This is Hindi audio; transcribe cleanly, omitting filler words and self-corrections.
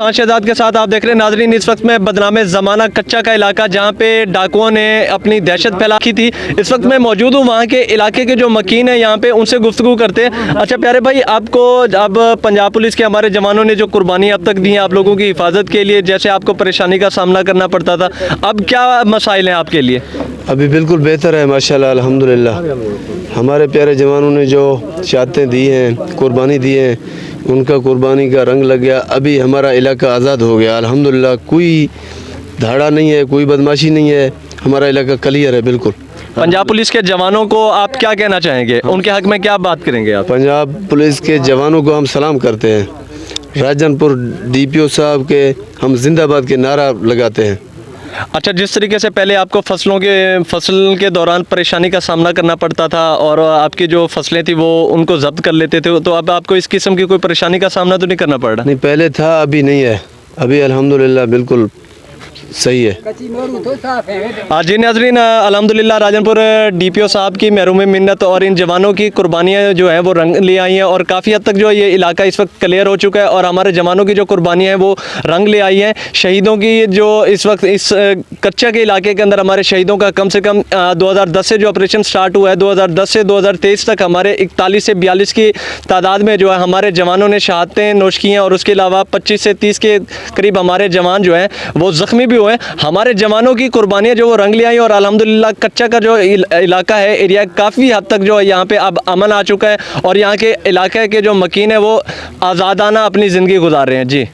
शहजाद के साथ आप देख रहे हैं नाजरीन, इस वक्त में बदनाम ज़माना कच्चा का इलाका जहां पे डाकुओं ने अपनी दहशत फैला की थी। इस वक्त मैं मौजूद हूं वहां के इलाके के जो मकीन है, यहां पे उनसे गुफ्तगू करते हैं। अच्छा प्यारे भाई, आपको अब पंजाब पुलिस के हमारे जवानों ने जो कुर्बानी अब तक दी है आप लोगों की हिफाजत के लिए, जैसे आपको परेशानी का सामना करना पड़ता था, अब क्या मसाइल हैं आपके लिए? अभी बिल्कुल बेहतर है माशाल्लाह अल्हम्दुलिल्लाह। हमारे प्यारे जवानों ने जो शहादतें दी हैं, कुर्बानी दी है, उनका कुर्बानी का रंग लग गया। अभी हमारा इलाका आज़ाद हो गया अल्हम्दुलिल्लाह। कोई धाड़ा नहीं है, कोई बदमाशी नहीं है, हमारा इलाका क्लियर है बिल्कुल। पंजाब पुलिस के जवानों को आप क्या कहना चाहेंगे, उनके हक में क्या बात करेंगे आप? पंजाब पुलिस के जवानों को हम सलाम करते हैं। राजनपुर DPO साहब के हम जिंदाबाद के नारा लगाते हैं। अच्छा, जिस तरीके से पहले आपको फसल के दौरान परेशानी का सामना करना पड़ता था और आपकी जो फसलें थी वो उनको जब्त कर लेते थे, तो अब आपको इस किस्म की कोई परेशानी का सामना तो नहीं करना पड़ रहा? नहीं, पहले था, अभी नहीं है। अभी अल्हम्दुलिल्लाह बिल्कुल सही है। जी नाज़रीन, अल्हम्दुलिल्लाह राजनपुर DPO साहब की महरूम मिन्नत और इन जवानों की कुर्बानियाँ जो हैं वो रंग ले आई हैं और काफ़ी हद तक जो ये इलाका इस वक्त क्लियर हो चुका है और हमारे जवानों की जो कुर्बानियाँ हैं वो रंग ले आई हैं। शहीदों की जो इस वक्त इस कच्चा के इलाके के अंदर हमारे शहीदों का कम से कम 2010 से जो ऑपरेशन स्टार्ट हुआ है, 2010 से 2023 तक हमारे 41 से 42 की तादाद में जो है हमारे जवानों ने शहादतें नोश की हैं और उसके अलावा 25 से 30 के करीब हमारे जवान जो हैं वो ज़ख्मी भी हुए। हमारे जवानों की कुर्बानियाँ जो वो रंग ले आई और अल्हम्दुलिल्लाह कच्चा का जो इलाका है, एरिया काफ़ी हद तक जो है यहाँ पे अब अमन आ चुका है और यहाँ के इलाके के जो मकीन है वो आज़ादाना अपनी ज़िंदगी गुजार रहे हैं। जी।